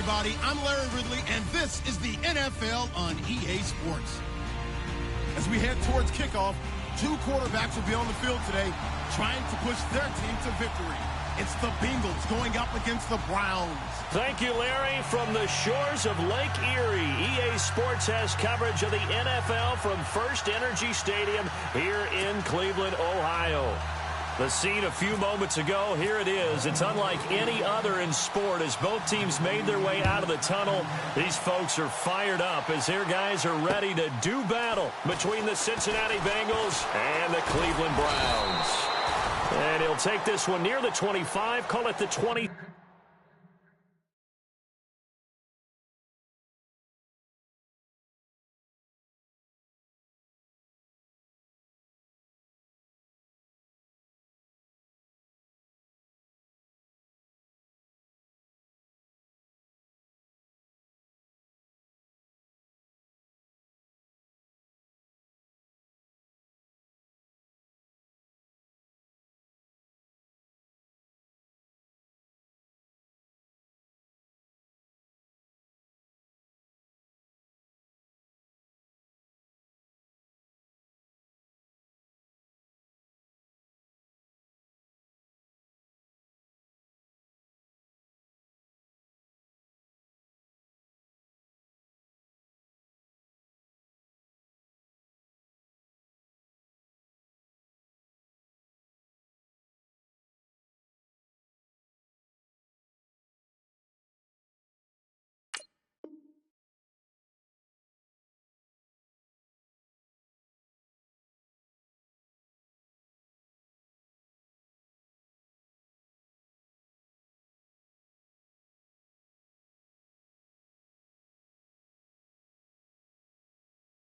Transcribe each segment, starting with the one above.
everybody. I'm Larry Ridley, and this is the NFL on EA Sports. As we head towards kickoff, two quarterbacks will be on the field today trying to push their team to victory. It's the Bengals going up against the Browns. Thank you, Larry. From the shores of Lake Erie, EA Sports has coverage of the NFL from First Energy Stadium here in Cleveland, Ohio. The scene a few moments ago, here it is. It's unlike any other in sport as both teams made their way out of the tunnel. These folks are fired up as their guys are ready to do battle between the Cincinnati Bengals and the Cleveland Browns. And he'll take this one near the 25, call it the 20.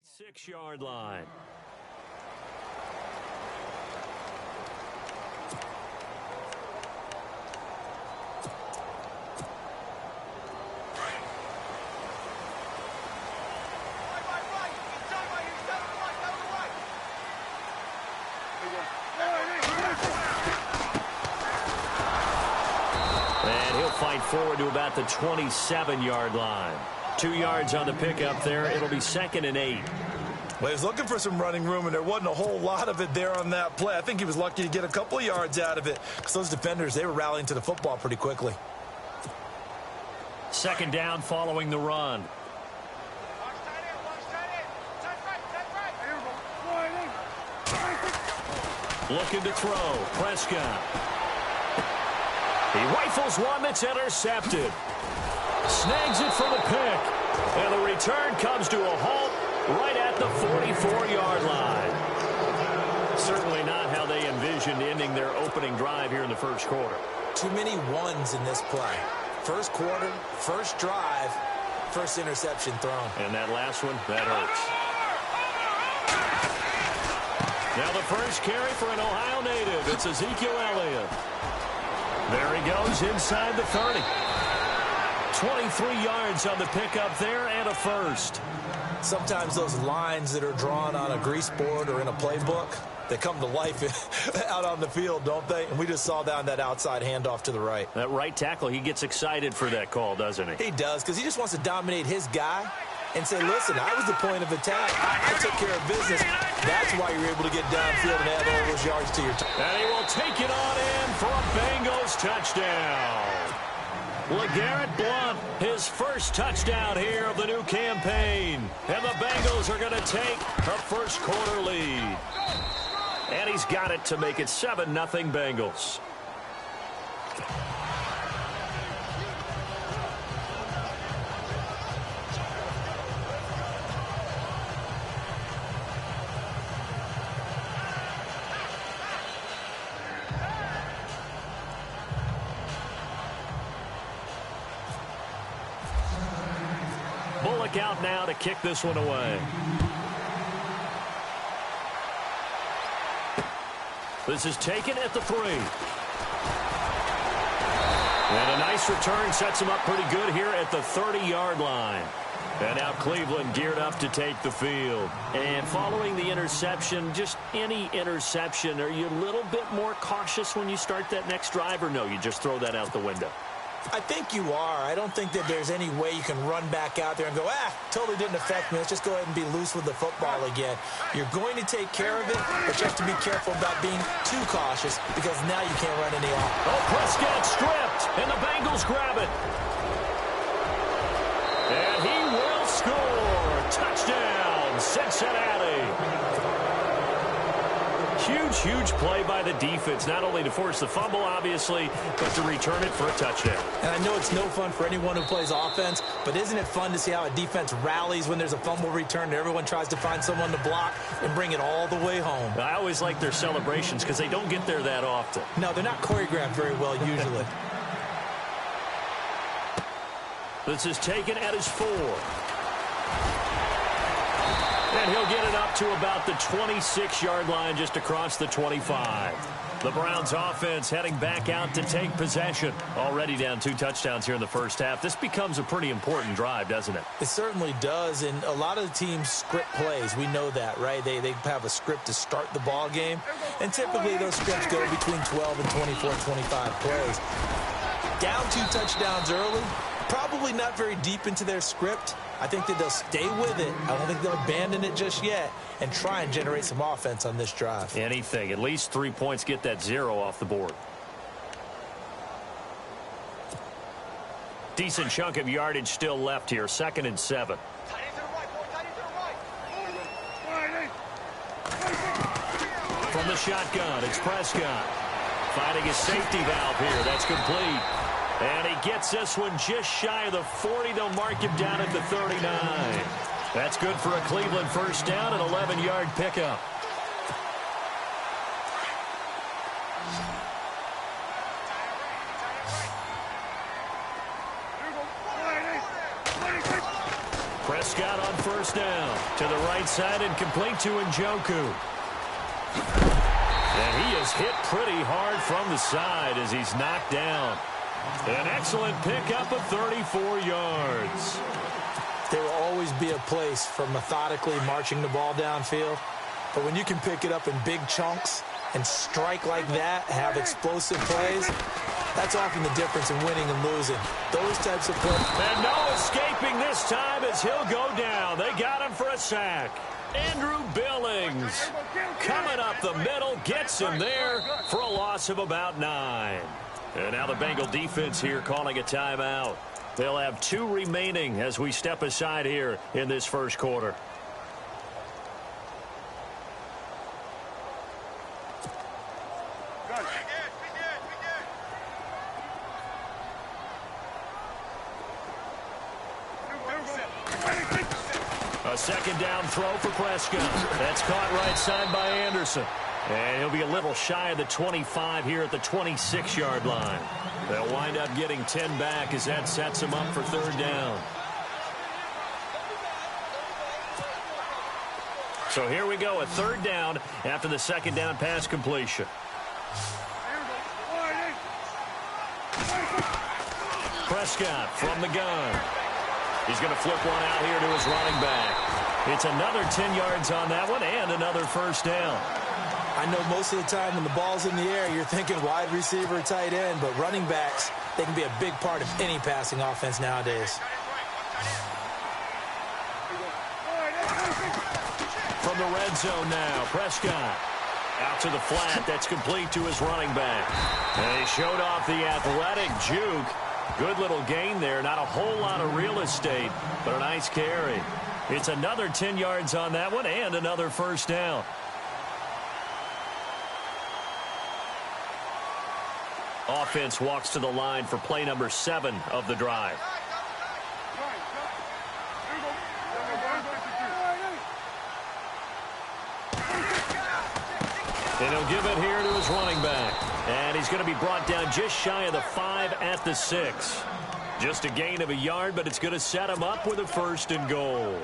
Six-yard line. And he'll fight forward to about the 27-yard line. 2 yards on the pickup there. It'll be 2nd and 8. Well, he was looking for some running room, and there wasn't a whole lot of it there on that play. I think he was lucky to get a couple of yards out of it because those defenders, they were rallying to the football pretty quickly. 2nd down following the run. Looking to throw. Prescott. He rifles one that's intercepted. Snags it for the pick. And the return comes to a halt right at the 44-yard line. Certainly not how they envisioned ending their opening drive here in the first quarter. Too many ones in this play. First quarter, first drive, first interception thrown. And that last one, that hurts. Now the first carry for an Ohio native. It's Ezekiel Elliott. There he goes inside the 30. 23 yards on the pickup there and a first. Sometimes those lines that are drawn on a grease board or in a playbook, they come to life out on the field, don't they? And we just saw down that outside handoff to the right. That right tackle, he gets excited for that call, doesn't he? He does, because he just wants to dominate his guy and say, listen, I was the point of attack. I took care of business. That's why you're able to get downfield and add all those yards to your team. And he will take it on in for a Bengals touchdown. LeGarrette Blount, his first touchdown here of the new campaign. And the Bengals are going to take a first quarter lead. And he's got it to make it 7-0 Bengals. Bullock out now to kick this one away. This is taken at the 3. And a nice return sets him up pretty good here at the 30-yard line. And now Cleveland geared up to take the field. And following the interception, just any interception, are you a little bit more cautious when you start that next drive, or no, you just throw that out the window? I think you are. I don't think that there's any way you can run back out there and go, totally didn't affect me. Let's just go ahead and be loose with the football again. You're going to take care of it, but you have to be careful about being too cautious because now you can't run any off. Oh, Prescott stripped, and the Bengals grab it. And he will score. Touchdown, Cincinnati. Huge play by the defense, not only to force the fumble, obviously, but to return it for a touchdown. And I know it's no fun for anyone who plays offense, but isn't it fun to see how a defense rallies when there's a fumble return and everyone tries to find someone to block and bring it all the way home? I always like their celebrations because they don't get there that often. No, they're not choreographed very well usually. This is taken at his 4. And he'll get it up to about the 26-yard line just across the 25. The Browns offense heading back out to take possession. Already down 2 touchdowns here in the first half. This becomes a pretty important drive, doesn't it? It certainly does, and a lot of the teams script plays. We know that, right? They have a script to start the ball game, and typically those scripts go between 12 and 24, 25 plays. Down 2 touchdowns early, probably not very deep into their script. I think that they'll stay with it. I don't think they'll abandon it just yet and try and generate some offense on this drive. Anything. At least 3 points, get that 0 off the board. Decent chunk of yardage still left here. 2nd and 7. From the shotgun, it's Prescott. Finding his safety valve here. That's complete. And he gets this one just shy of the 40. They'll mark him down at the 39. That's good for a Cleveland first down, an 11-yard pickup. Prescott on first down. To the right side and complete to Njoku. And he is hit pretty hard from the side as he's knocked down. An excellent pickup of 34 yards. There will always be a place for methodically marching the ball downfield. But when you can pick it up in big chunks and strike like that, have explosive plays, that's often the difference in winning and losing. Those types of plays. And no escaping this time as he'll go down. They got him for a sack. Andrew Billings coming up the middle, gets him there for a loss of about 9. And now the Bengal defense here calling a timeout. They'll have 2 remaining as we step aside here in this first quarter. A 2nd down throw for Prescott. That's caught right side by Anderson. And he'll be a little shy of the 25 here at the 26-yard line. They'll wind up getting 10 back as that sets them up for 3rd down. So here we go, a 3rd down after the 2nd down pass completion. Prescott from the gun. He's going to flip one out here to his running back. It's another 10 yards on that one and another first down. I know most of the time when the ball's in the air, you're thinking wide receiver, tight end, but running backs, they can be a big part of any passing offense nowadays. From the red zone now, Prescott. Out to the flat, that's complete to his running back. And he showed off the athletic juke. Good little gain there, not a whole lot of real estate, but a nice carry. It's another 10 yards on that one and another first down. Offense walks to the line for play number 7 of the drive. And he'll give it here to his running back. And he's going to be brought down just shy of the 5 at the 6. Just a gain of a yard, but it's going to set him up with a 1st and goal.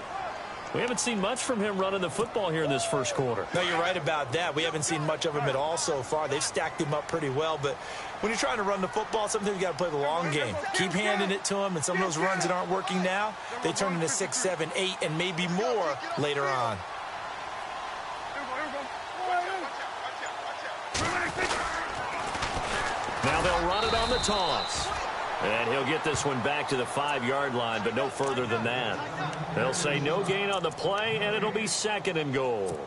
We haven't seen much from him running the football here in this first quarter. No, you're right about that. We haven't seen much of him at all so far. They've stacked him up pretty well, but when you're trying to run the football, sometimes you got to play the long game. Keep handing it to him, and some of those runs that aren't working now, they turn into 6, 7, 8, and maybe more later on. Now they'll run it on the toss. And he'll get this one back to the 5-yard line, but no further than that. They'll say no gain on the play, and it'll be 2nd and goal.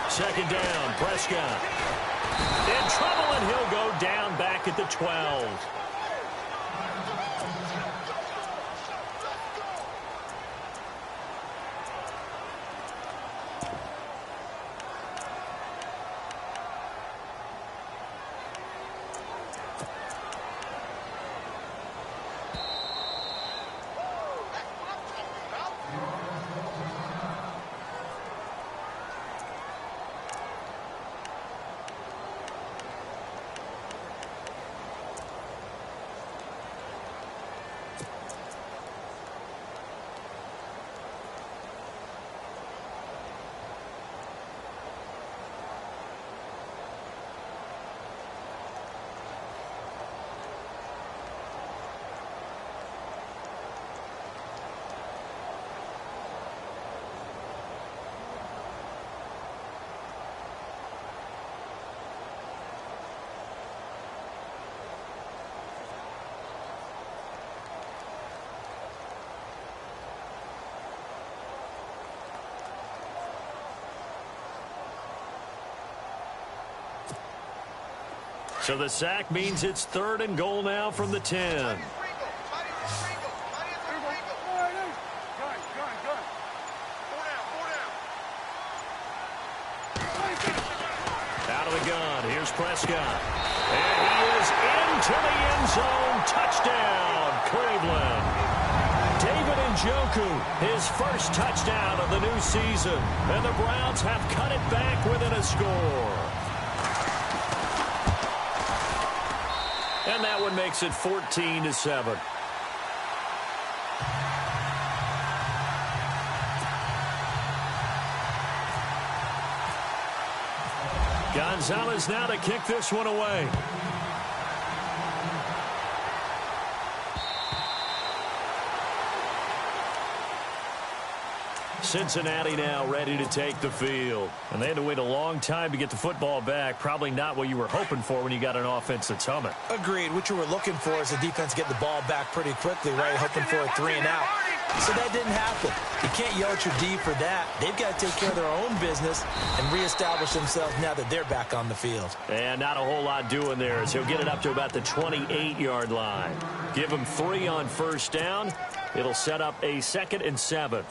Second down, Prescott. In trouble, and he'll go down back at the 12. So the sack means it's 3rd and goal now from the 10. Out of the gun, here's Prescott. And he is into the end zone. Touchdown, Cleveland. David Njoku, his first touchdown of the new season. And the Browns have cut it back within a score. And that one makes it 14-7. Gonzalez now to kick this one away. Cincinnati now ready to take the field. And they had to wait a long time to get the football back. Probably not what you were hoping for when you got an offense that's humming. Agreed. What you were looking for is the defense getting the ball back pretty quickly, right? Hoping for a 3 and out. So that didn't happen. You can't yell at your D for that. They've got to take care of their own business and reestablish themselves now that they're back on the field. And not a whole lot doing there as he'll get it up to about the 28-yard line. Give him 3 on first down. It'll set up a 2nd and 7.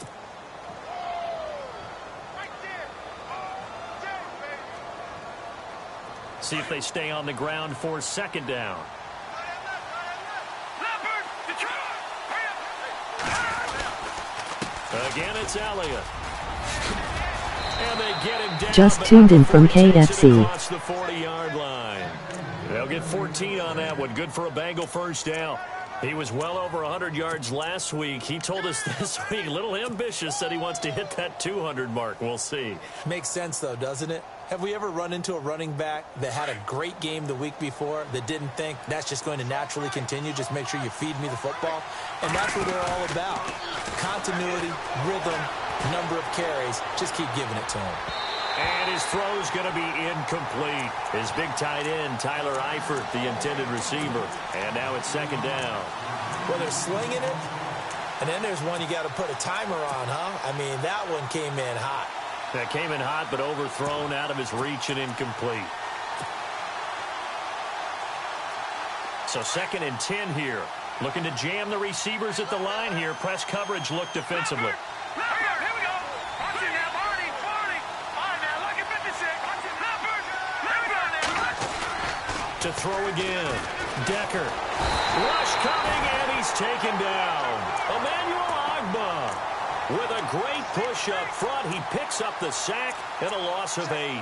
See if they stay on the ground for 2nd down. Again, it's Elliott. And they get him down. Just tuned in from KFC. Across the 40-yard line. They'll get 14 on that one. Good for a Bengal first down. He was well over 100 yards last week. He told us this week, a little ambitious, said he wants to hit that 200 mark. We'll see. Makes sense, though, doesn't it? Have we ever run into a running back that had a great game the week before that didn't think that's just going to naturally continue? Just make sure you feed me the football. And that's what they're all about. Continuity, rhythm, number of carries. Just keep giving it to him. And his throw's going to be incomplete. His big tight end, Tyler Eifert, the intended receiver. And now it's 2nd down. Well, they're slinging it. And then there's one you got to put a timer on, huh? I mean, that one came in hot. That came in hot, but overthrown, out of his reach and incomplete. So 2nd and 10 here. Looking to jam the receivers at the line here. Press coverage look defensively. To throw again. Decker. Rush coming, and he's taken down. Emmanuel Ogbah with a great push up front. He picks up the sack and a loss of 8.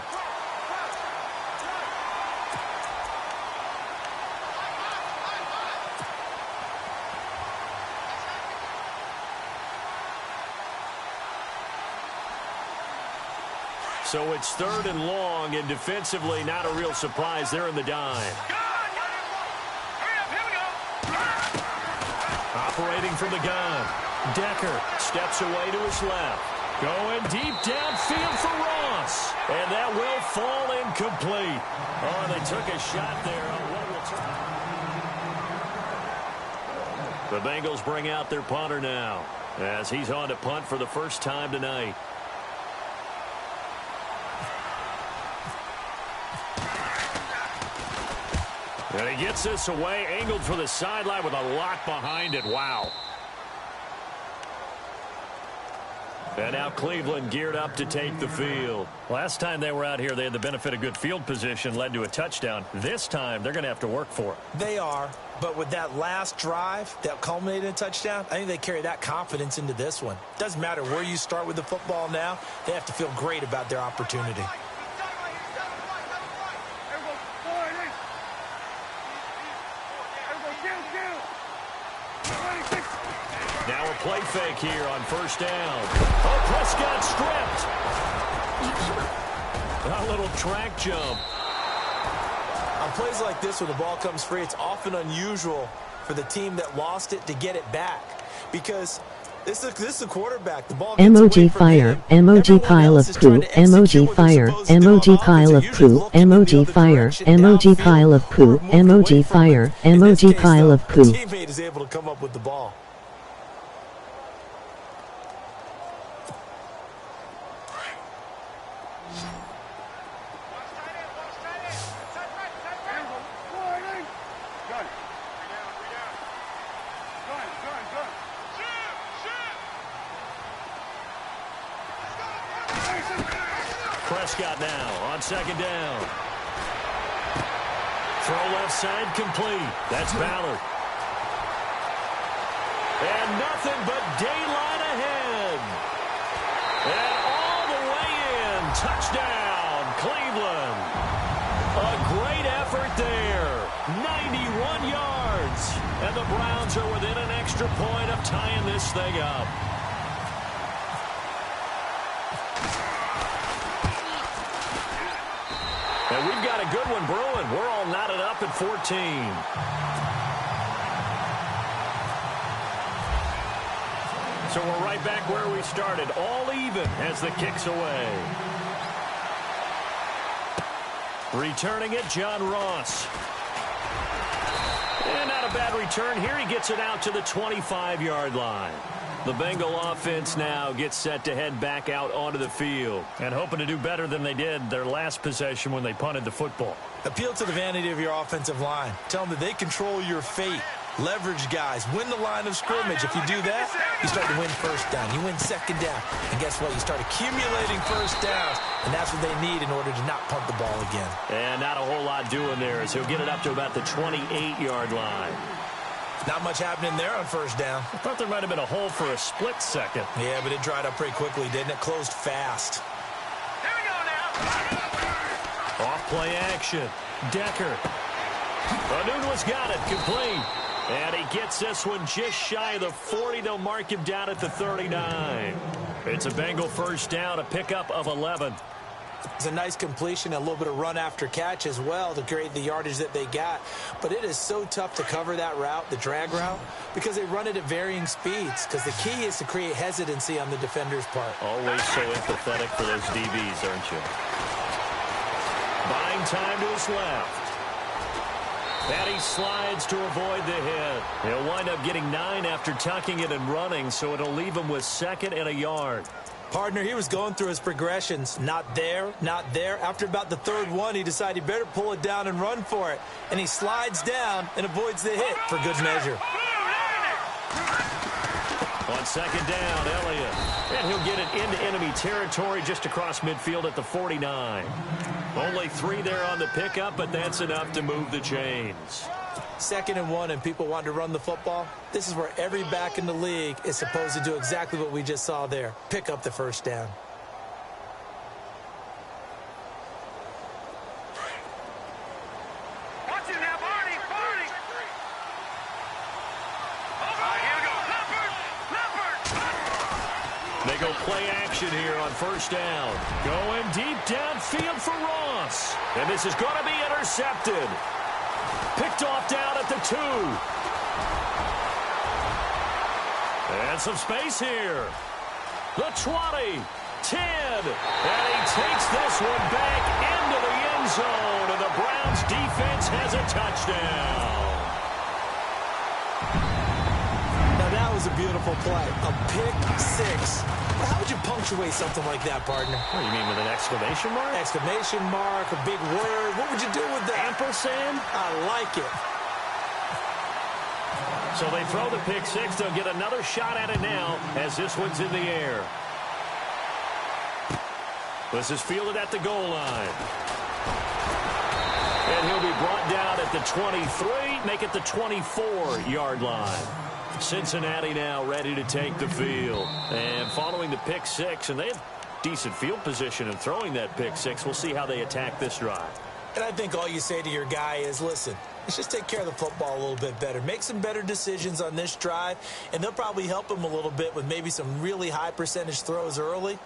So it's 3rd and long, and defensively not a real surprise. They're in the dime. Operating from the gun. Decker steps away to his left. Going deep downfield for Ross. And that will fall incomplete. Oh, they took a shot there on what will turn. The Bengals bring out their punter now as he's on to punt for the first time tonight. And he gets this away, angled for the sideline with a lot behind it. Wow. And now Cleveland geared up to take the field. Last time they were out here, they had the benefit of good field position, led to a touchdown. This time, they're going to have to work for it. They are, but with that last drive that culminated in a touchdown, I think they carry that confidence into this one. Doesn't matter where you start with the football now, they have to feel great about their opportunity. Now a play fake here on first down. Oh, Prescott stripped. A little track jump. On plays like this, when the ball comes free, it's often unusual for the team that lost it to get it back. Because this is the quarterback. The ball gets emoji fire, emoji pile of poo, emoji fire, emoji pile of poo, emoji fire, emoji pile of poo, emoji fire, emoji pile of poo. Teammate is able to come up with the ball. Prescott now on second down. Throw left side complete. That's Ballard. And nothing but daylight ahead. And all the way in. Touchdown, Cleveland. A great effort there. 91 yards. And the Browns are within an extra point of tying this thing up. And we've got a good one brewing. We're all knotted up at 14. So we're right back where we started. All even as the kick's away. Returning it, John Ross. And not a bad return here. He gets it out to the 25-yard line. The Bengal offense now gets set to head back out onto the field and hoping to do better than they did their last possession when they punted the football. Appeal to the vanity of your offensive line. Tell them that they control your fate. Leverage guys. Win the line of scrimmage. If you do that, you start to win first down. You win second down. And guess what? You start accumulating first downs. And that's what they need in order to not punt the ball again. And not a whole lot doing there as he'll get it up to about the 28-yard line. Not much happening there on first down. I thought there might have been a hole for a split second. Yeah, but it dried up pretty quickly, didn't it? Closed fast. Here we go now. Off play action. Decker. Anunwa's got it. Complete. And he gets this one just shy of the 40. They'll mark him down at the 39. It's a Bengal first down, a pickup of 11. It's a nice completion, a little bit of run after catch as well to create the yardage that they got. But it is so tough to cover that route, the drag route, because they run it at varying speeds. Because the key is to create hesitancy on the defender's part. Always so empathetic for those DBs, aren't you? Buying time to his left. And he slides to avoid the hit. He'll wind up getting 9 after tucking it and running, so it'll leave him with 2nd and a yard. Partner, he was going through his progressions. Not there, not there. After about the 3rd one, he decided he better pull it down and run for it. And he slides down and avoids the hit for good measure. On second down, Elliott. And he'll get it into enemy territory just across midfield at the 49. Only 3 there on the pickup, but that's enough to move the chains. 2nd and 1 and people want to run the football. This is where every back in the league is supposed to do exactly what we just saw there. Pick up the first down. Watch it now, Barney. All right, here we go. Leopard. They go play action here on first down. Going deep downfield for Ross. And this is going to be intercepted. Picked off down at the 2. And some space here. The 20, 10. And he takes this one back into the end zone. And the Browns defense has a touchdown. Now that was a beautiful play. A pick 6. How would you punctuate something like that, partner? What do you mean, with an exclamation mark? Exclamation mark, a big word. What would you do with that? Ampersand? I like it. So they throw the pick 6. They'll get another shot at it now as this one's in the air. This is fielded at the goal line. And he'll be brought down at the 23, make it the 24-yard line. Cincinnati now ready to take the field. And following the pick 6, and they have decent field position in throwing that pick 6. We'll see how they attack this drive. And I think all you say to your guy is, listen, let's just take care of the football a little bit better. Make some better decisions on this drive, and they'll probably help him a little bit with maybe some really high percentage throws early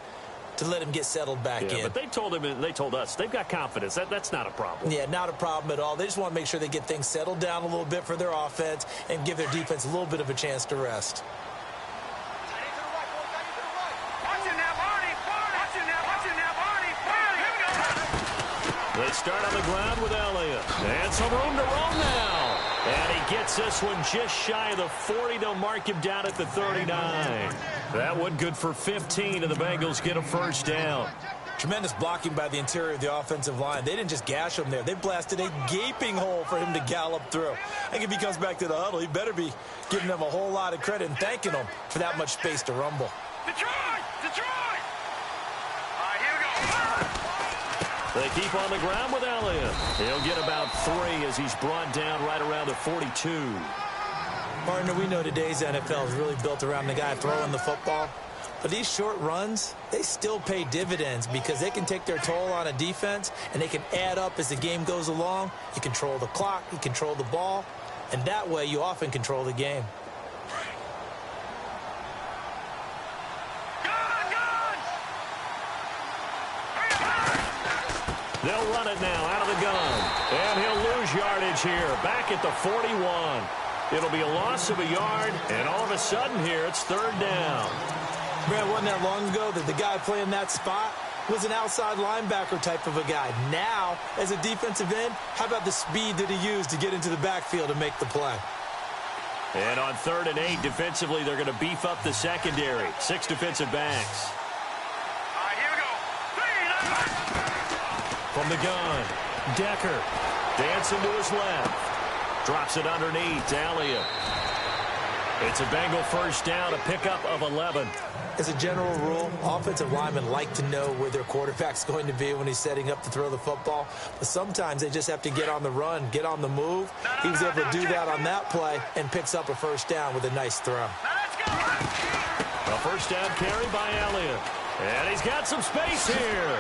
to let him get settled back in. But they told him, and they told us, they've got confidence. That's not a problem. Yeah, not a problem at all. They just want to make sure they get things settled down a little bit for their offense and give their defense a little bit of a chance to rest. They start on the ground with Elliott. And some room to roam now. And he gets this one just shy of the 40. They'll mark him down at the 39. That one good for 15, and the Bengals get a first down. Tremendous blocking by the interior of the offensive line. They didn't just gash him there. They blasted a gaping hole for him to gallop through. I think if he comes back to the huddle, he better be giving them a whole lot of credit and thanking them for that much space to rumble. Detroit! Detroit! All right, here we go. They keep on the ground with Elliott. He'll get about 3 as he's brought down right around the 42. Partner, we know today's NFL is really built around the guy throwing the football. But these short runs, they still pay dividends because they can take their toll on a defense and they can add up as the game goes along. You control the clock, you control the ball, and that way you often control the game. They'll run it now out of the gun. And he'll lose yardage here, back at the 41. It'll be a loss of a yard, and all of a sudden here, it's 3rd down. Man, wasn't that long ago that the guy playing that spot was an outside linebacker type of a guy. Now, as a defensive end, how about the speed that he used to get into the backfield and make the play? And on 3rd and 8, defensively, they're going to beef up the secondary. 6 defensive backs. All right, here we go. From the gun, Decker dancing to his left. Drops it underneath to Elliott. It's a Bengal first down, a pickup of 11. As a general rule, offensive linemen like to know where their quarterback's going to be when he's setting up to throw the football. But sometimes they just have to get on the run, get on the move. He was able to do that on that play and picks up a first down with a nice throw. A first down carry by Elliott. And he's got some space here.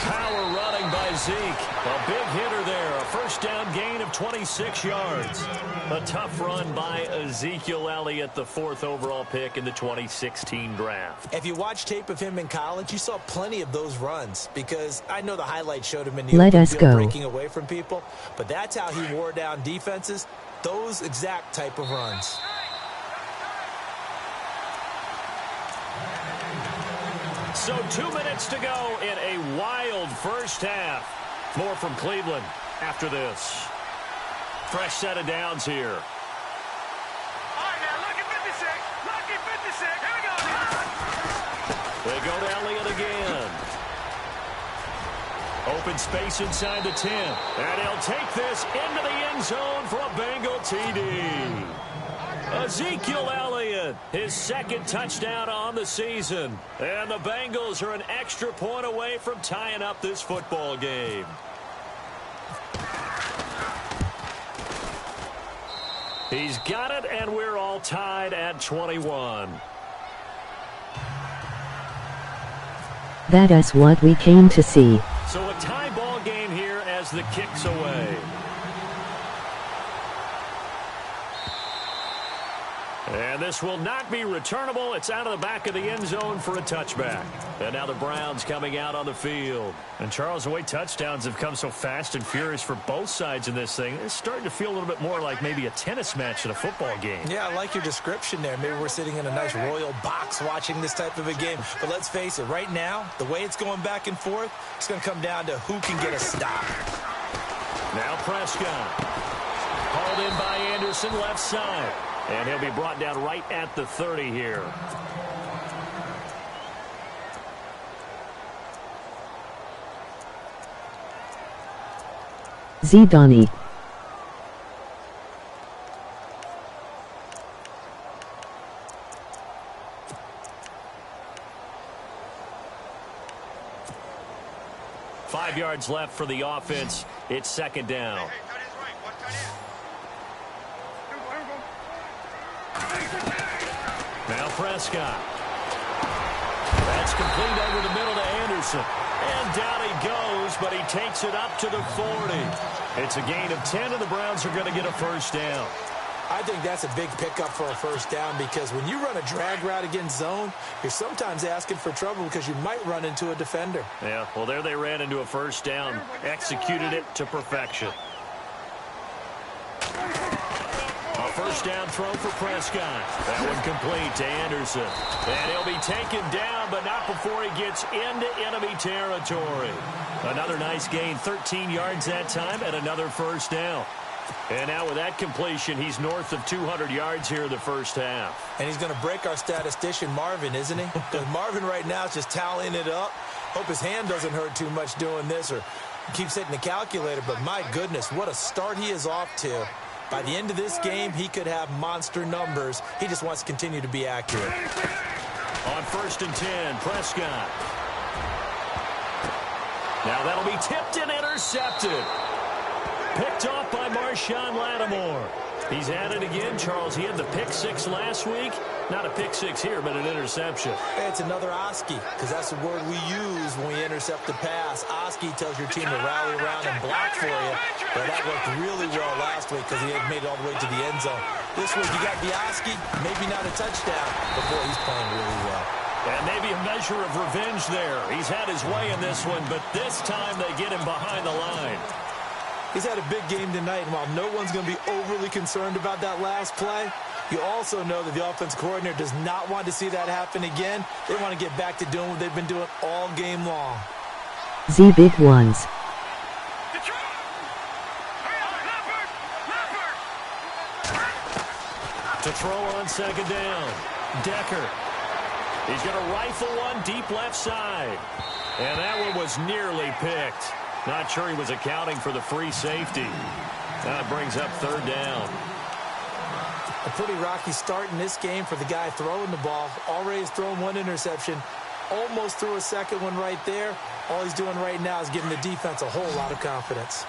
Power running by Zeke. A big hitter there. A first down gain of 26 yards. A tough run by Ezekiel Elliott, the 4th overall pick in the 2016 draft. If you watch tape of him in college, you saw plenty of those runs because I know the highlights showed him in the Let open us field go. breaking away from people, but that's how he wore down defenses, those exact type of runs. So 2 minutes to go in a wild first half. More from Cleveland after this. Fresh set of downs here. All right, now, lucky 56. Lucky 56. Here we go. They go to Elliott again. Open space inside the 10. And he'll take this into the end zone for a Bengal TD. Ezekiel Elliott, his 2nd touchdown on the season. And the Bengals are an extra point away from tying up this football game. He's got it, and we're all tied at 21. That's what we came to see. So a tie ball game here as the kick's away. And this will not be returnable. It's out of the back of the end zone for a touchback. And now the Browns coming out on the field. And Charles, the way touchdowns have come so fast and furious for both sides in this thing, it's starting to feel a little bit more like maybe a tennis match than a football game. Yeah, I like your description there. Maybe we're sitting in a nice royal box watching this type of a game. But let's face it, right now, the way it's going back and forth, it's going to come down to who can get a stop. Now Prescott. Hauled in by Anderson, left side. And he'll be brought down right at the 30 here. Zidane. Five yards left for the offense. It's second down. Now Prescott. That's complete over the middle to Anderson. And down he goes, but he takes it up to the 40. It's a gain of 10, and the Browns are going to get a first down. I think that's a big pickup for a first down because when you run a drag route against zone, you're sometimes asking for trouble because you might run into a defender. Yeah, well, there they ran into a first down, executed it to perfection. A first down throw for Prescott. That one complete to Anderson. And he'll be taken down, but not before he gets into enemy territory. Another nice gain, 13 yards that time, and another first down. And now with that completion, he's north of 200 yards here in the first half. And he's going to break our statistician, Marvin, isn't he? Because Marvin right now is just tallying it up. Hope his hand doesn't hurt too much doing this or keeps hitting the calculator. But my goodness, what a start he is off to. By the end of this game, he could have monster numbers. He just wants to continue to be accurate. On 1st and 10, Prescott. Now that'll be tipped and intercepted. Picked off by Marshawn Lattimore. He's at it again, Charles. He had the pick six last week. Not a pick six here, but an interception. It's another Oski, because that's the word we use when we intercept the pass. Oski tells your team to rally around and block for you. But that worked really well last week because he had made it all the way to the end zone. This week you got the Oski, maybe not a touchdown, but boy, he's playing really well. And maybe a measure of revenge there. He's had his way in this one, but this time they get him behind the line. He's had a big game tonight, and while no one's going to be overly concerned about that last play, you also know that the offense coordinator does not want to see that happen again. They want to get back to doing what they've been doing all game long. Z big ones. To throw on second down. Decker. He's going to rifle one deep left side. And that one was nearly picked. Not sure he was accounting for the free safety. That brings up third down. A pretty rocky start in this game for the guy throwing the ball. Already has thrown one interception. Almost threw a second one right there. All he's doing right now is giving the defense a whole lot of confidence.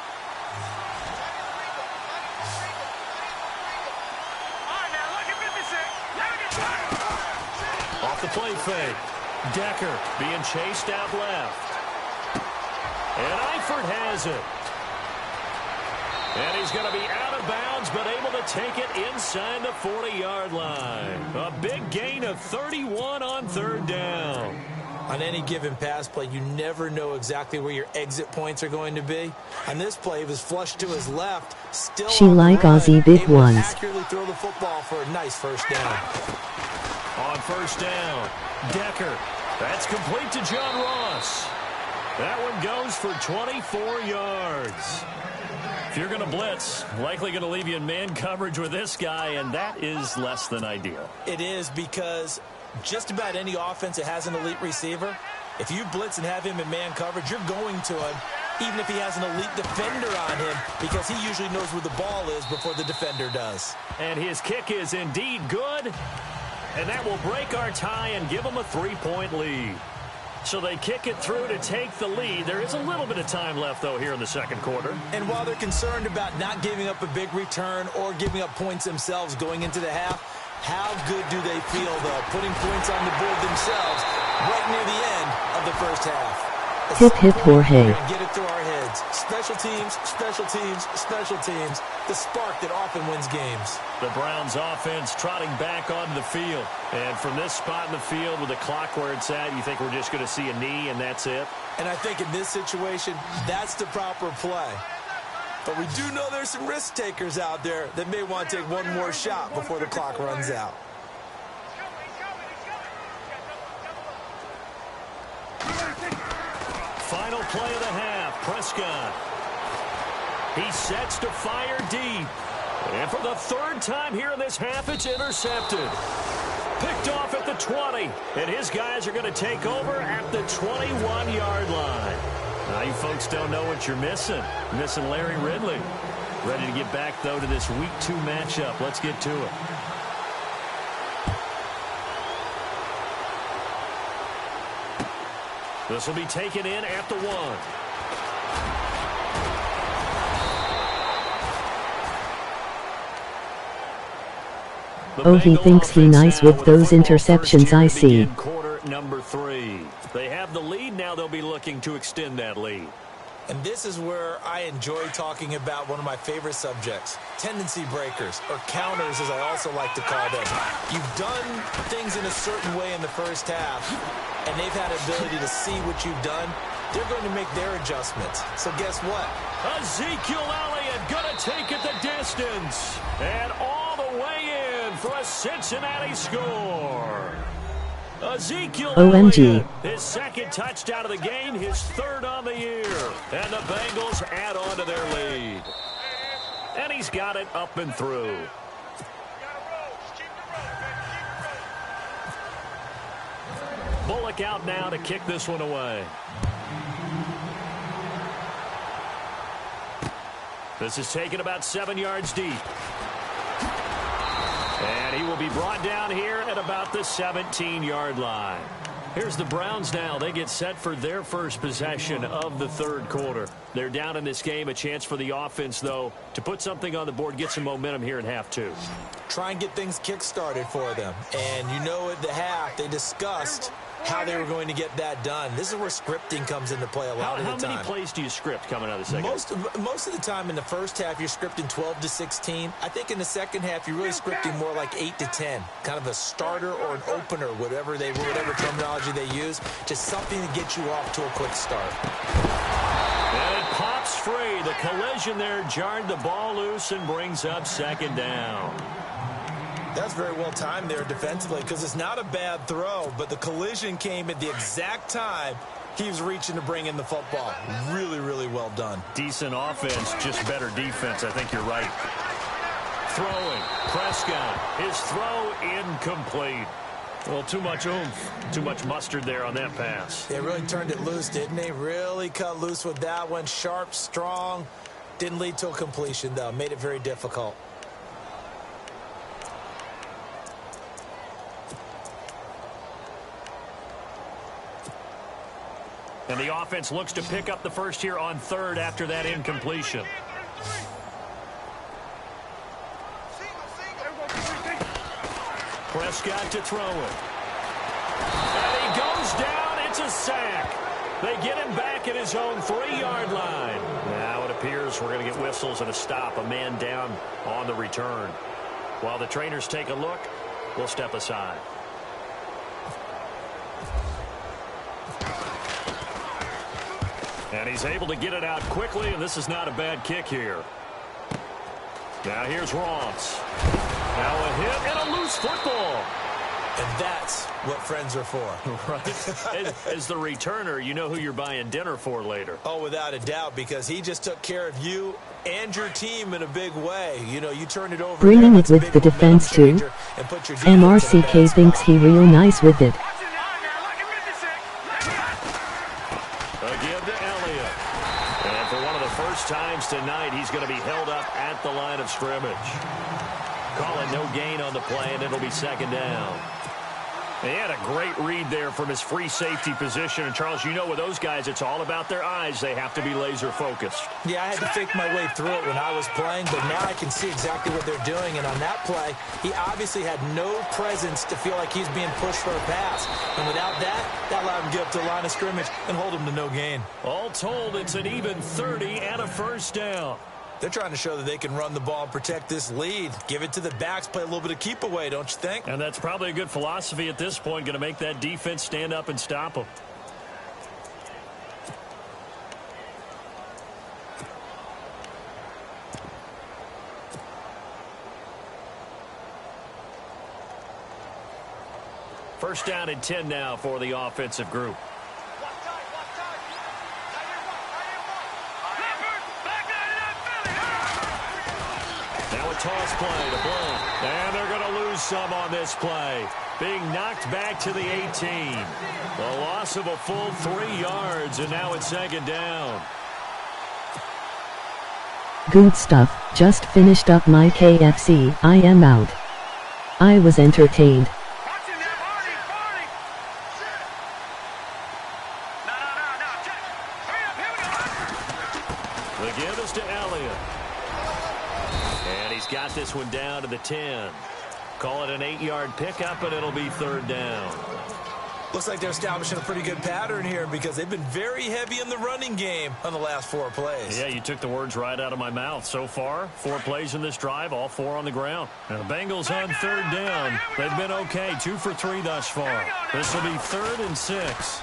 Off the play fake. Decker being chased out left. And Eifert has it. And he's going to be out of bounds, but able to take it inside the 40-yard line. A big gain of 31 on third down. On any given pass play, you never know exactly where your exit points are going to be. On this play, he was flushed to his left. Still She like Aussie big ones. Accurately throw the football for a nice first down. On first down, Decker. That's complete to John Ross. That one goes for 24 yards. If you're going to blitz, likely going to leave you in man coverage with this guy, and that is less than ideal. It is because just about any offense that has an elite receiver, if you blitz and have him in man coverage, you're going to him, even if he has an elite defender on him, because he usually knows where the ball is before the defender does. And his kick is indeed good, and that will break our tie and give them a 3-point lead. So they kick it through to take the lead. There is a little bit of time left, though, here in the second quarter. And while they're concerned about not giving up a big return or giving up points themselves going into the half, how good do they feel, though, putting points on the board themselves right near the end of the first half? Hip hip Jorge. Get it through our heads. Special teams, special teams, special teams. The spark that often wins games. The Browns offense trotting back onto the field. And from this spot in the field with the clock where it's at, you think we're just going to see a knee and that's it? And I think in this situation, that's the proper play. But we do know there's some risk takers out there that may want to take one more shot before the clock runs out. Final play of the half, Prescott. He sets to fire deep. And for the third time here in this half, it's intercepted. Picked off at the 20. And his guys are going to take over at the 21-yard line. Now, you folks don't know what you're missing. Missing Larry Ridley. Ready to get back, though, to this Week 2 matchup. Let's get to it. This will be taken in at the 1. Oh, he thinks he nice with those interceptions, I see. Quarter number 3. They have the lead. Now they'll be looking to extend that lead. And this is where I enjoy talking about one of my favorite subjects, tendency breakers, or counters as I also like to call them. You've done things in a certain way in the first half, and they've had ability to see what you've done. They're going to make their adjustments. So guess what? Ezekiel Elliott going to take it the distance. And all the way in for a Cincinnati score. Ezekiel OMG. Elliott, his second touchdown of the game, his third on the year. And the Bengals add on to their lead. And he's got it up and through. Bullock out now to kick this one away. This is taken about 7 yards deep. And he will be brought down here at about the 17-yard line. Here's the Browns now. They get set for their first possession of the third quarter. They're down in this game. A chance for the offense, though, to put something on the board, get some momentum here in half 2. Try and get things kick-started for them. And you know at the half, they discussed how they were going to get that done. This is where scripting comes into play a lot of the time. How many plays do you script coming out of the second? Most of the time in the first half, you're scripting 12 to 16. I think in the second half, you're really scripting more like 8 to 10. Kind of a starter or an opener, whatever terminology they use. Just something to get you off to a quick start. And it pops free. The collision there jarred the ball loose and brings up second down. That's very well timed there defensively because it's not a bad throw, but the collision came at the exact time he was reaching to bring in the football. Really, really well done. Decent offense, just better defense. I think you're right. Throwing. Prescott. His throw incomplete. Well, too much oomph. Too much mustard there on that pass. They really turned it loose, didn't they? Really cut loose with that one. Sharp, strong. Didn't lead to a completion, though. Made it very difficult. And the offense looks to pick up the first here on third after that incompletion. Prescott to throw it. And he goes down. It's a sack. They get him back at his own 3-yard line. Now it appears we're going to get whistles and a stop. A man down on the return. While the trainers take a look, we'll step aside. And he's able to get it out quickly, and this is not a bad kick here. Now here's Ross. Now a hit and a loose football. And that's what friends are for. Right. As the returner, you know who you're buying dinner for later. Oh, without a doubt, because he just took care of you and your team in a big way. You know, you turned it over. Bringing it with the defense, too. MRCK thinks he real nice with it. Times tonight, he's going to be held up at the line of scrimmage. Calling no gain on the play, and it'll be second down. He had a great read there from his free safety position. And, Charles, you know with those guys, it's all about their eyes. They have to be laser-focused. Yeah, I had to fake my way through it when I was playing, but now I can see exactly what they're doing. And on that play, he obviously had no presence to feel like he's being pushed for a pass. And without that, that allowed him to get up to the line of scrimmage and hold him to no gain. All told, it's an even 30 and a first down. They're trying to show that they can run the ball and protect this lead. Give it to the backs, play a little bit of keep away, don't you think? And that's probably a good philosophy at this point, going to make that defense stand up and stop them. First down and 10 now for the offensive group. Toss play to Blount. And they're going to lose some on this play. Being knocked back to the 18. The loss of a full 3 yards, and now it's second down. Good stuff. Just finished up my KFC. I am out. I was entertained. The give is to Elliott. And he's got this one down to the 10. Call it an 8-yard pickup, and it'll be third down. Looks like they're establishing a pretty good pattern here because they've been very heavy in the running game on the last 4 plays. Yeah, you took the words right out of my mouth. So far, 4 plays in this drive, all 4 on the ground. And the Bengals on third down. They've been okay, 2 for 3 thus far. This will be 3rd and 6.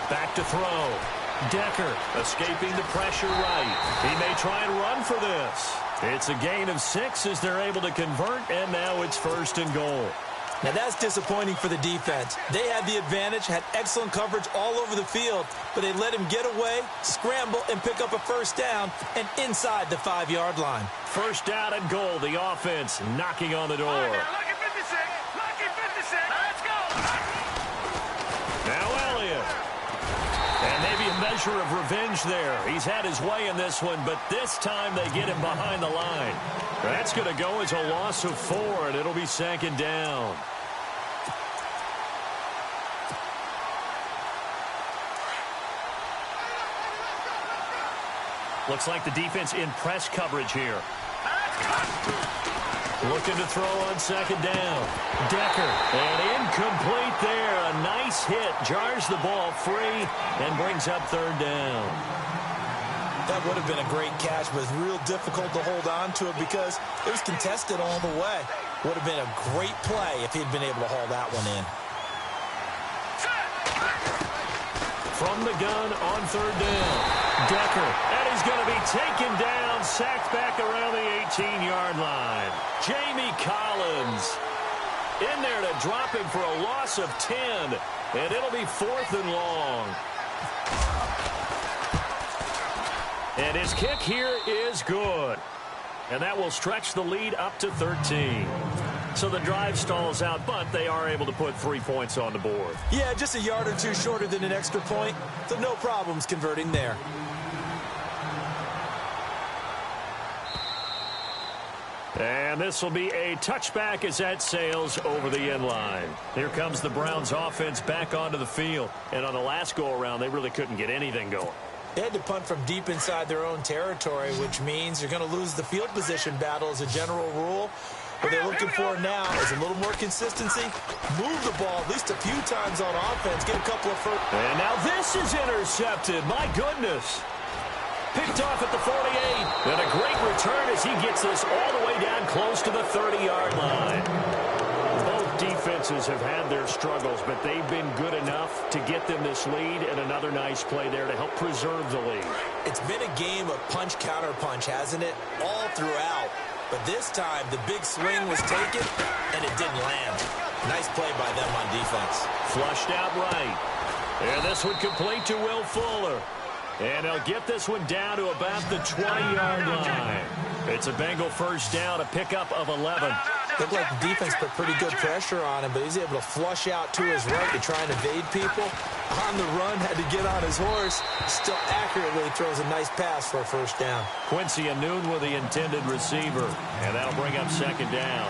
Back to throw. Decker escaping the pressure right. He may try and run for this. It's a gain of 6 as they're able to convert, and now it's 1st and goal. Now that's disappointing for the defense. They had the advantage, had excellent coverage all over the field, but they let him get away, scramble, and pick up a first down, and inside the 5-yard line. First down and goal, the offense knocking on the door. Lucky 56, lucky 56, let's go. Now Elliott. And maybe a measure of revenge there. He's had his way in this one, but this time they get him behind the line. That's going to go as a loss of 4, and it'll be second down. Looks like the defense in press coverage here. Looking to throw on second down. Decker, and incomplete there. A nice hit, jars the ball free, and brings up third down. That would have been a great catch, but it's real difficult to hold on to it because it was contested all the way. Would have been a great play if he'd been able to haul that one in. From the gun on third down. Decker, and he's going to be taken down, sacked back around the 18-yard line. Jamie Collins in there to drop him for a loss of 10, and it'll be 4th and long. And his kick here is good. And that will stretch the lead up to 13. So the drive stalls out, but they are able to put 3 points on the board. Yeah, just a yard or 2 shorter than an extra point, so no problems converting there. And this will be a touchback as that sails over the end line. Here comes the Browns offense back onto the field. And on the last go-around, they really couldn't get anything going. They had to punt from deep inside their own territory, which means you're going to lose the field position battle as a general rule. What they're looking for now is a little more consistency, move the ball at least a few times on offense, get a couple of first. And now this is intercepted. My goodness. Picked off at the 48. And a great return as he gets this all the way down close to the 30-yard line. Both defenses have had their struggles, but they've been good enough to get them this lead, and another nice play there to help preserve the lead. It's been a game of punch-counter-punch, hasn't it? All throughout. But this time, the big swing was taken, and it didn't land. Nice play by them on defense. Flushed out right. And this one complete to Will Fuller. And they'll get this one down to about the 20-yard line. It's a Bengal first down, a pickup of 11. Looked like the defense put pretty good pressure on him, but he's able to flush out to his right to try and evade people. On the run, had to get on his horse. Still accurately throws a nice pass for a first down. Quincy Anoon with the intended receiver. And that'll bring up second down.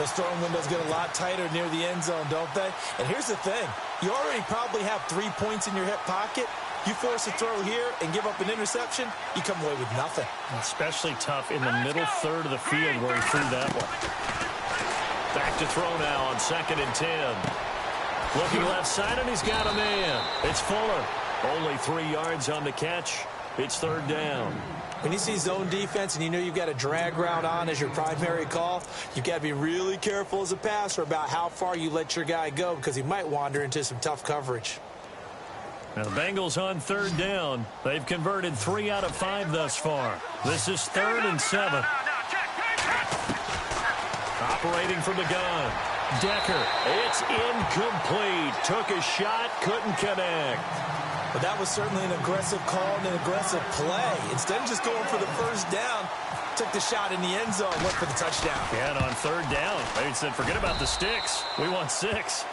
Those throwing windows get a lot tighter near the end zone, don't they? And here's the thing. You already probably have 3 points in your hip pocket. You force a throw here and give up an interception, you come away with nothing. Especially tough in the middle third of the field where he threw that one. Back to throw now on 2nd and 10. Looking left side, and he's got a man. It's Fuller. Only 3 yards on the catch. It's 3rd down. When you see zone defense and you know you've got a drag route on as your primary call, you've got to be really careful as a passer about how far you let your guy go because he might wander into some tough coverage. Now the Bengals on 3rd down. They've converted 3 out of 5 thus far. This is 3rd and 7. Operating from the gun. Decker. It's incomplete. Took a shot, couldn't connect. But that was certainly an aggressive call and an aggressive play. Instead of just going for the 1st down, took the shot in the end zone, went for the touchdown. Yeah, and on 3rd down, they said, forget about the sticks. We want 6.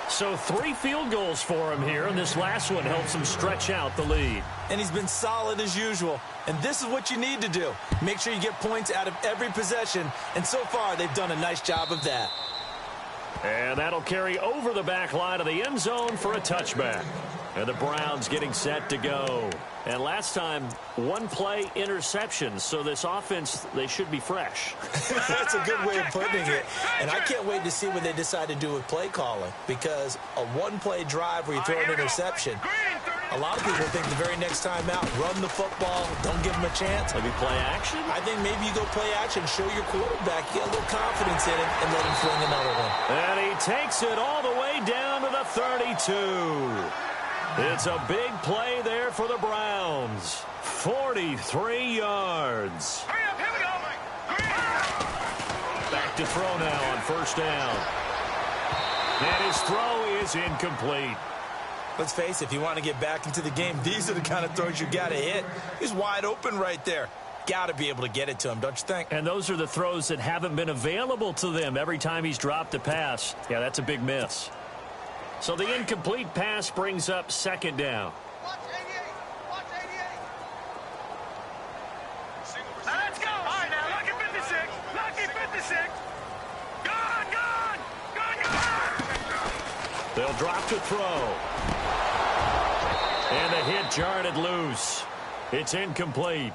So 3 field goals for him here, and this last one helps him stretch out the lead. And he's been solid as usual. And this is what you need to do. Make sure you get points out of every possession. And so far, they've done a nice job of that. And that'll carry over the back line of the end zone for a touchback. And the Browns getting set to go. And last time, 1-play interception. So this offense, they should be fresh. That's a good way of putting it. And I can't wait to see what they decide to do with play calling. Because a 1-play drive where you throw an interception, a lot of people think the very next time out, run the football, don't give them a chance. Maybe play action? I think maybe you go play action, show your quarterback, you get a little confidence in him, and let him fling another one. And he takes it all the way down to the 32. It's a big play there for the Browns. 43 yards. Hurry up, here we go. Back to throw now on 1st down. And his throw is incomplete. Let's face it, if you want to get back into the game, these are the kind of throws you got to hit. He's wide open right there. Got to be able to get it to him, don't you think? And those are the throws that haven't been available to them every time he's dropped a pass. Yeah, that's a big miss. So the incomplete pass brings up 2nd down. Watch 88. Watch 88. Now let's go. All right, now, lucky 56. Lucky 56. Gone, gone. Gone, gone. They'll drop to throw. And the hit jarred it loose. It's incomplete.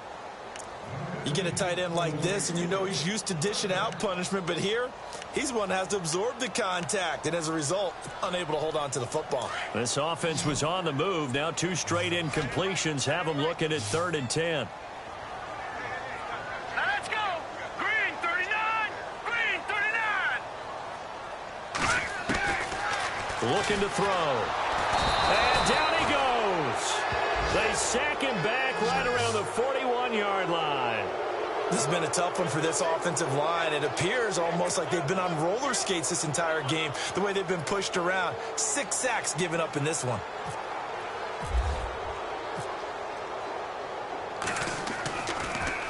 You get a tight end like this, and you know he's used to dishing out punishment, but here, he's one that has to absorb the contact, and as a result, unable to hold on to the football. This offense was on the move. Now 2 straight incompletions have them looking at 3rd and 10. Now let's go. Green 39. Green 39. Looking to throw. And down he goes. They sack him back right around the 41-yard line. This has been a tough one for this offensive line. It appears almost like they've been on roller skates this entire game, the way they've been pushed around. 6 sacks given up in this one.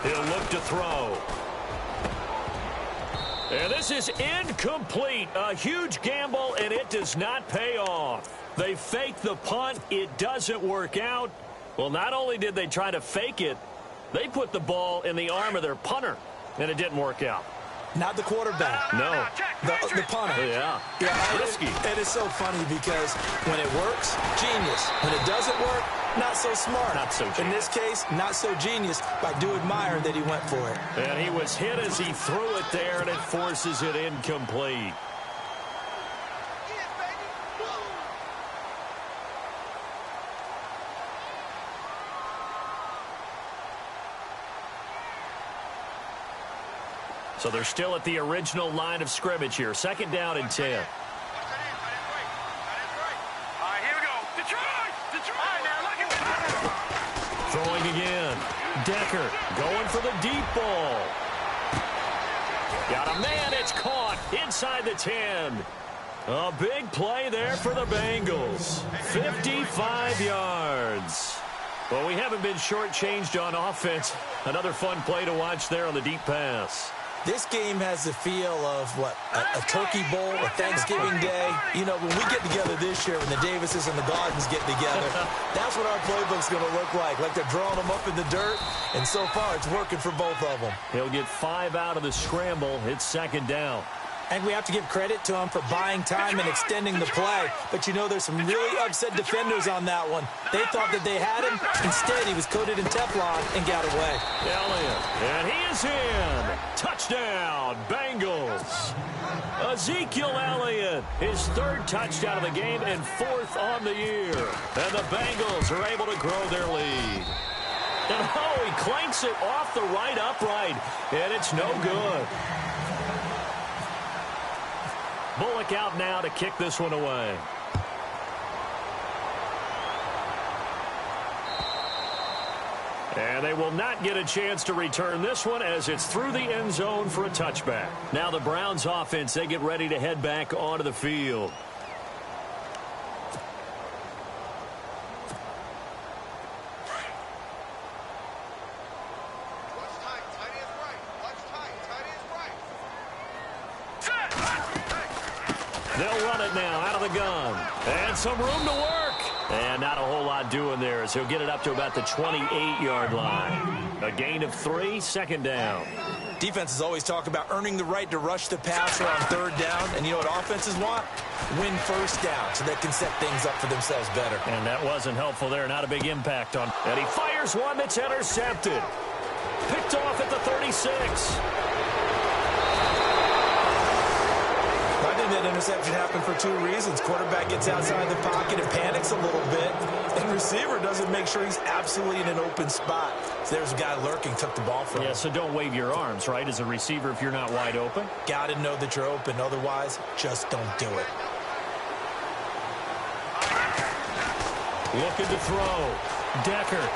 He'll look to throw. And this is incomplete. A huge gamble, and it does not pay off. They fake the punt. It doesn't work out. Well, not only did they try to fake it, they put the ball in the arm of their punter, and it didn't work out. Not the quarterback. No. The punter. Yeah. Risky. It is so funny because when it works, genius. When it doesn't work, not so smart. Not so genius. In this case, not so genius, but I do admire that he went for it. And he was hit as he threw it there, and it forces it incomplete. So they're still at the original line of scrimmage here. 2nd down and 10. All right, here we go. Detroit! Detroit! All right, now, look at this. Throwing again. Decker going for the deep ball. Got a man. It's caught inside the 10. A big play there for the Bengals. 55 yards. Well, we haven't been shortchanged on offense. Another fun play to watch there on the deep pass. This game has the feel of, a Turkey Bowl, a Thanksgiving Day. You know, when we get together this year, when the Davises and the Gardens get together, that's what our playbook's going to look like. Like they're drawing them up in the dirt, and so far it's working for both of them. He'll get 5 out of the scramble. It's 2nd down. I think we have to give credit to him for buying time and extending the play. But, you know, there's some really upset defenders on that one. They thought that they had him. Instead, he was coated in Teflon and got away. Elliott, and he is in. Touchdown, Bengals. Ezekiel Elliott, his third touchdown of the game and fourth on the year. And the Bengals are able to grow their lead. And, oh, he clanks it off the right upright, and it's no good. Bullock out now to kick this one away. And they will not get a chance to return this one as it's through the end zone for a touchback. Now the Browns offense, they get ready to head back onto the field. They'll run it now out of the gun. And some room to work. And not a whole lot doing there as he'll get it up to about the 28-yard line. A gain of 3, second down. Defenses always talk about earning the right to rush the passer on third down. And you know what offenses want? Win first down so they can set things up for themselves better. And that wasn't helpful there. Not a big impact on. And he fires one that's intercepted. Picked off at the 36. I think that interception happened for 2 reasons. Quarterback gets outside the pocket and panics a little bit. And receiver doesn't make sure he's absolutely in an open spot. So there's a guy lurking, took the ball from him. Yeah, so don't wave your arms, right, as a receiver if you're not wide open. Got to know that you're open. Otherwise, just don't do it. Looking to throw. Decker.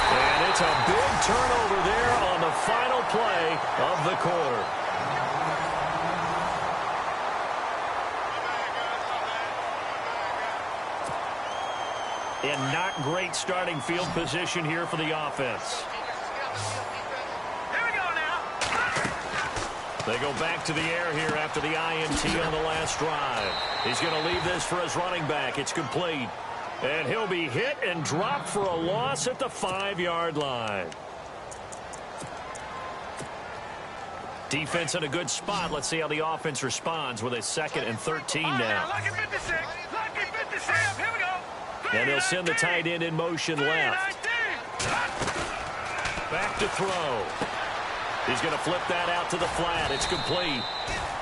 And it's a big turnover there on the final play of the quarter. And not great starting field position here for the offense. Here we go now. They go back to the air here after the INT on the last drive. He's going to leave this for his running back. It's complete. And he'll be hit and dropped for a loss at the 5-yard line. Defense in a good spot. Let's see how the offense responds with a 2nd and 13 now. Lucky 56. Lucky 56. Here we go. And they'll send the tight end in motion left. Back to throw. He's going to flip that out to the flat. It's complete.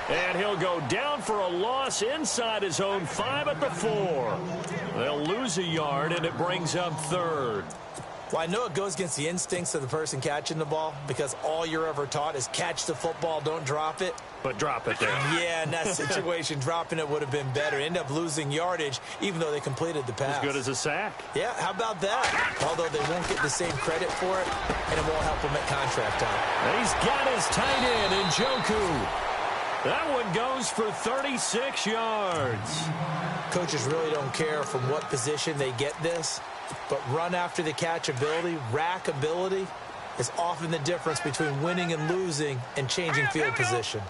And he'll go down for a loss inside his own 5 at the 4. They'll lose a yard, and it brings up 3rd. Well, I know it goes against the instincts of the person catching the ball because all you're ever taught is catch the football, don't drop it. But drop it there. Yeah, in that situation, dropping it would have been better. End up losing yardage, even though they completed the pass. As good as a sack. Yeah, how about that? Although they won't get the same credit for it, and it won't help them at contract time. And he's got his tight end in Njoku. That one goes for 36 yards. Coaches really don't care from what position they get this, but run after the catch ability, rack ability, is often the difference between winning and losing and changing field position.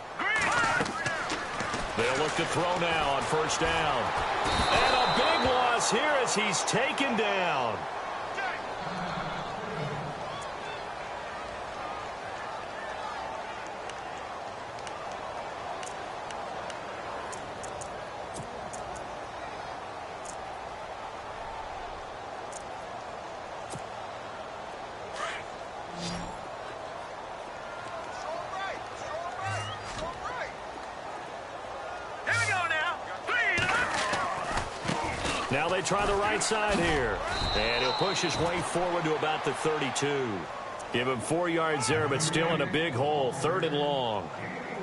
They'll look to throw now on first down. And a big loss here as he's taken down. Now they try the right side here. And he'll push his way forward to about the 32. Give him 4 yards there, but still in a big hole. 3rd and long.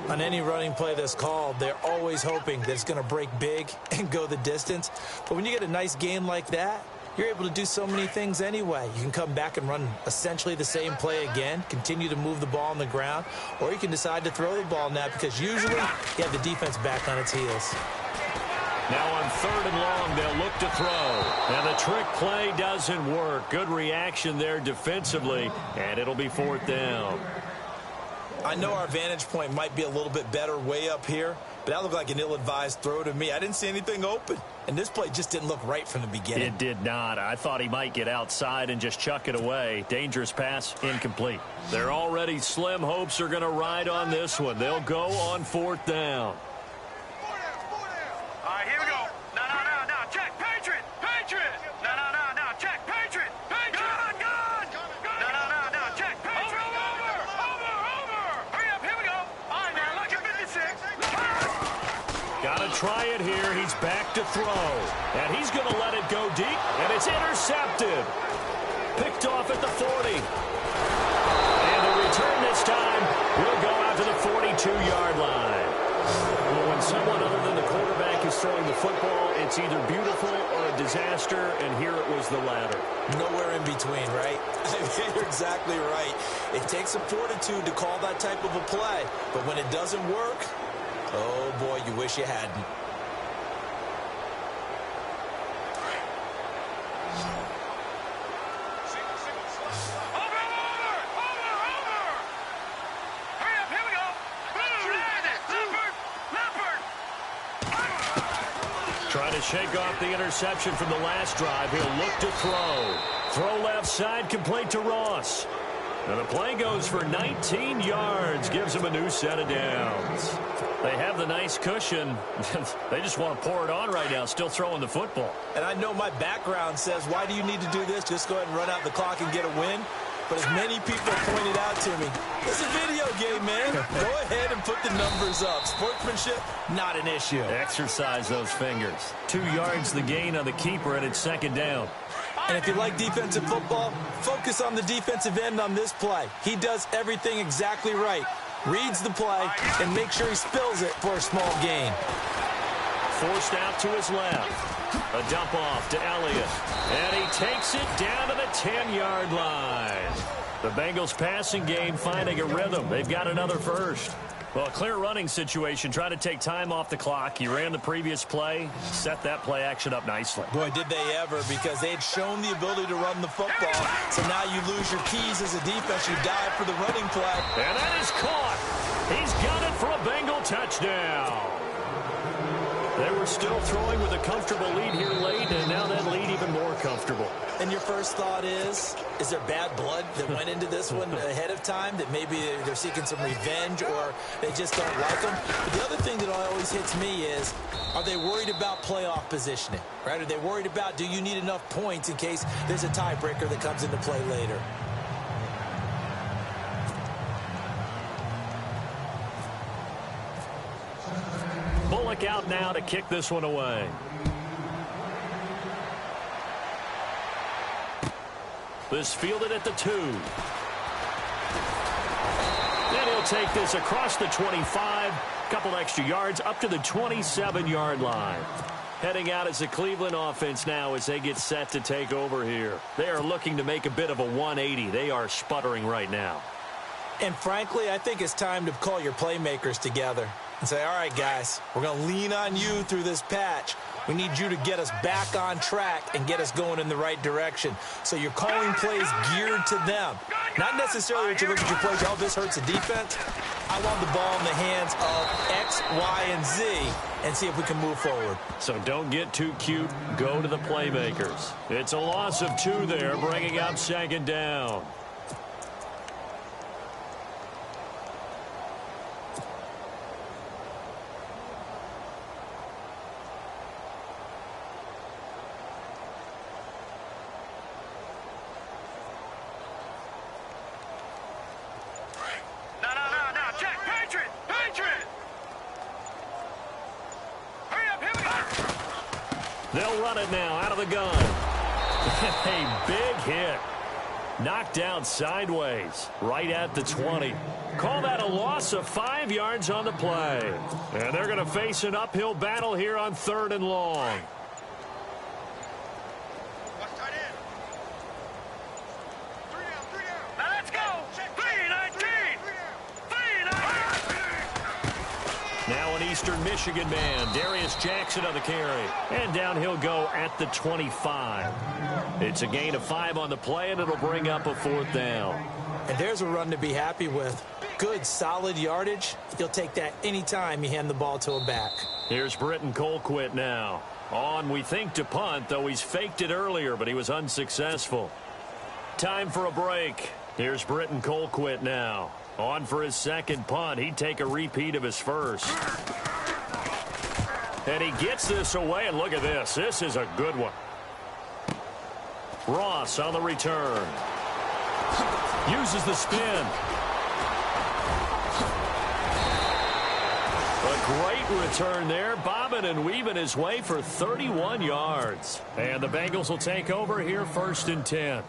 On any running play that's called, they're always hoping that it's going to break big and go the distance. But when you get a nice game like that, you're able to do so many things anyway. You can come back and run essentially the same play again, continue to move the ball on the ground, or you can decide to throw the ball now because usually you have the defense back on its heels. Now on 3rd and long, they'll look to throw. And the trick play doesn't work. Good reaction there defensively, and it'll be 4th down. I know our vantage point might be a little bit better way up here, but that looked like an ill-advised throw to me. I didn't see anything open, and this play just didn't look right from the beginning. It did not. I thought he might get outside and just chuck it away. Dangerous pass, incomplete. Their already slim hopes are going to ride on this one. They'll go on 4th down. All right, here we go. No, check, Patriot, No, check, Patriot, Gun. No, check, Patriot. Over. Hurry up, here we go. All right, now, look at 56. Got to try it here. He's back to throw. And he's going to let it go deep, and it's intercepted. Picked off at the 40. And the return this time will go out to the 42-yard line. Well, when someone other than the quarterback is throwing the football, it's either beautiful or a disaster, and here it was the latter. Nowhere in between, right? You're exactly right. It takes some fortitude to call that type of a play, but when it doesn't work, oh boy, you wish you hadn't. Trying to shake off the interception from the last drive. He'll look to throw. Throw left side, complete to Ross. And the play goes for 19 yards. Gives him a new set of downs. They have the nice cushion. They just want to pour it on right now, still throwing the football. And I know my background says, why do you need to do this? Just go ahead and run out the clock and get a win. But as many people pointed out to me, it's a video game, man. Go ahead and put the numbers up. Sportsmanship, not an issue. Exercise those fingers. 2 yards the gain on the keeper, and it's 2nd down. And if you like defensive football, focus on the defensive end on this play. He does everything exactly right. Reads the play and make sure he spills it for a small gain. Forced out to his left. A dump off to Elliott. And he takes it down to the 10-yard line. The Bengals passing game finding a rhythm. They've got another first. Well, a clear running situation. Try to take time off the clock. He ran the previous play. Set that play action up nicely. Boy, did they ever, because they had shown the ability to run the football. So now you lose your keys as a defense. You dive for the running play. And that is caught. He's got it for a Bengal touchdown. They were still throwing with a comfortable lead here late, and now that lead even more comfortable. And your first thought is there bad blood that went into this one ahead of time, that maybe they're seeking some revenge or they just don't like them? But the other thing that always hits me is, are they worried about playoff positioning, right? Are they worried about, do you need enough points in case there's a tiebreaker that comes into play later? Bullock out now to kick this one away. This fielded at the 2. Then he'll take this across the 25. Couple extra yards up to the 27-yard line. Heading out as the Cleveland offense now as they get set to take over here. They are looking to make a bit of a 180. They are sputtering right now. And frankly, I think it's time to call your playmakers together and say, all right, guys, we're going to lean on you through this patch. We need you to get us back on track and get us going in the right direction. So you're calling plays geared to them. Not necessarily that you look at your plays, oh, this hurts the defense. I want the ball in the hands of X, Y, and Z and see if we can move forward. So don't get too cute. Go to the playmakers. It's a loss of 2 there, bringing up 2nd down. They'll run it now out of the gun. A big hit. Knocked out sideways right at the 20. Call that a loss of 5 yards on the play. And they're going to face an uphill battle here on 3rd and long. Eastern Michigan man, Darius Jackson on the carry. And down he'll go at the 25. It's a gain of 5 on the play, and it'll bring up a 4th down. And there's a run to be happy with. good, solid yardage, you'll take that anytime you hand the ball to a back. Here's Britton Colquitt now. On, we think, to punt, though he's faked it earlier, but he was unsuccessful. Time for a break. Here's Britton Colquitt now. On for his second punt. He'd take a repeat of his first. And he gets this away, and look at this. This is a good one. Ross on the return. Uses the spin. A great return there, bobbing and weaving his way for 31 yards. And the Bengals will take over here, 1st and 10.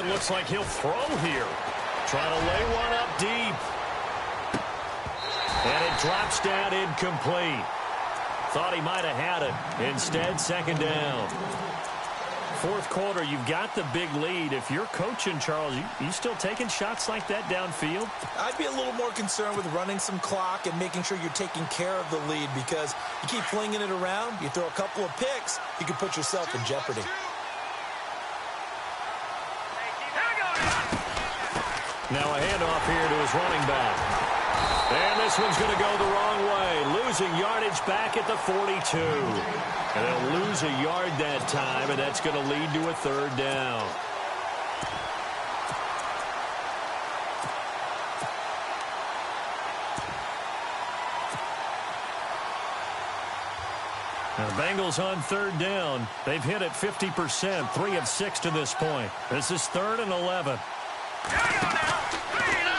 Looks like he'll throw here. Trying to lay one up deep. And it drops down incomplete. Thought he might have had it. Instead, 2nd down. 4th quarter, you've got the big lead. If you're coaching, Charles, you still taking shots like that downfield? I'd be a little more concerned with running some clock and making sure you're taking care of the lead, because you keep flinging it around, you throw a couple of picks, you can put yourself in jeopardy. Now a handoff here to his running back. And this one's going to go the wrong way. Losing yardage back at the 42. And they'll lose a yard that time, and that's going to lead to a 3rd down. Now the Bengals on 3rd down. They've hit it 50%, 3 of 6 to this point. This is 3rd and 11.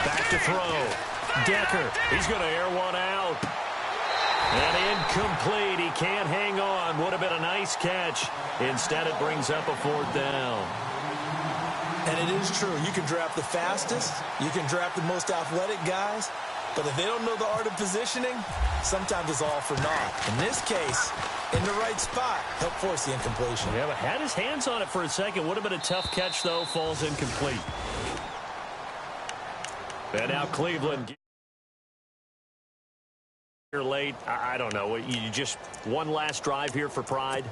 Back to throw. Decker, he's going to air one out. And incomplete. He can't hang on. Would have been a nice catch. Instead, it brings up a 4th down. And it is true. You can draft the fastest. You can draft the most athletic guys. But if they don't know the art of positioning, sometimes it's all for naught. In this case, in the right spot, help force the incompletion. Yeah, but had his hands on it for a second. Would have been a tough catch, though. Falls incomplete. And now Cleveland here late. I don't know. You just one last drive here for pride?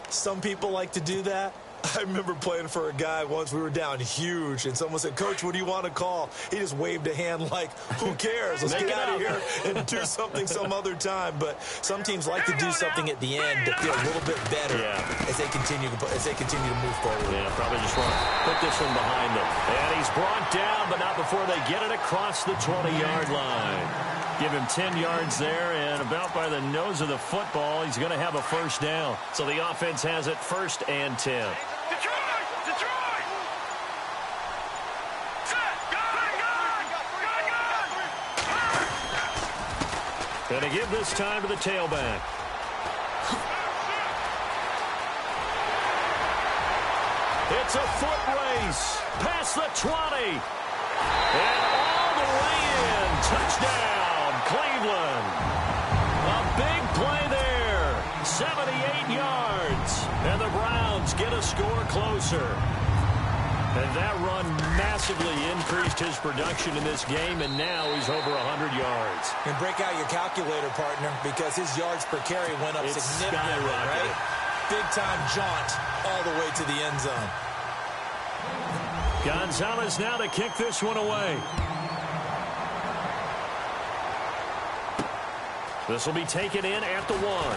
Some people like to do that. I remember playing for a guy once. We were down huge, and someone said, "Coach, what do you want to call?" He just waved a hand like, who cares? Let's get out of here and do something some other time. But some teams like to do something at the end to feel a little bit better as they continue to move forward. Yeah, probably just want to put this one behind them. And he's brought down, but not before they get it across the 20-yard line. Give him 10 yards there, and about by the nose of the football, he's going to have a 1st down. So the offense has it 1st and 10. Detroit! Set! Gun! Going to give this time to the tailback. It's a foot race past the 20. And all the way in. Touchdown, Cleveland. A big play there. 78 yards. And the Browns get a score closer. And that run massively increased his production in this game, and now he's over 100 yards. And break out your calculator, partner, because his yards per carry went up significantly, right? Big-time jaunt all the way to the end zone. Gonzalez now to kick this one away. This will be taken in at the 1.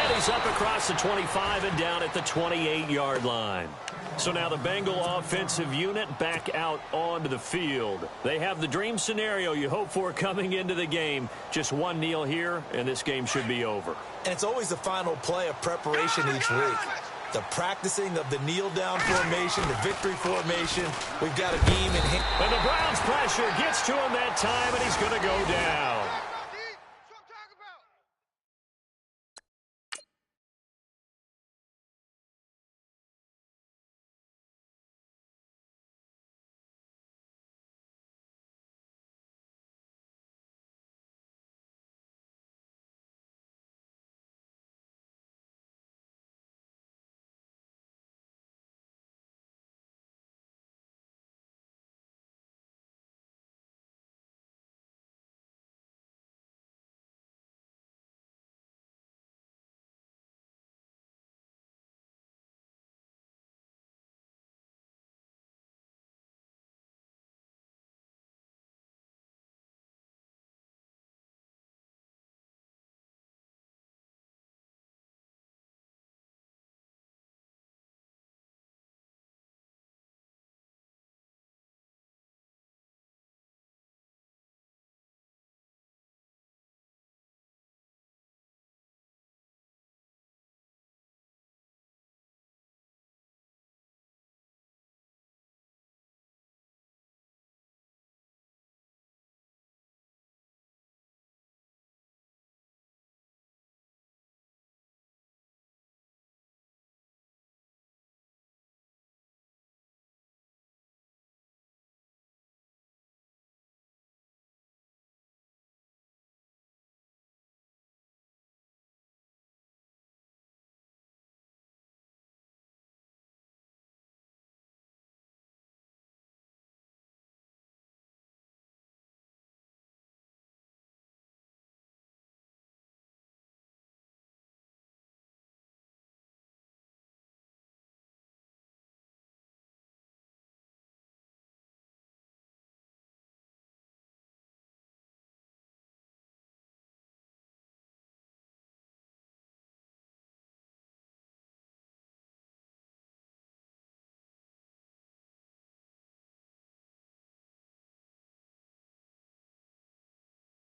And he's up across the 25 and down at the 28-yard line. So now the Bengal offensive unit back out onto the field. They have the dream scenario you hope for coming into the game. Just one kneel here, and this game should be over. And it's always the final play of preparation each week. The practicing of the kneel-down formation, the victory formation. We've got a game in hand. And the Browns' pressure gets to him that time, and he's going to go down.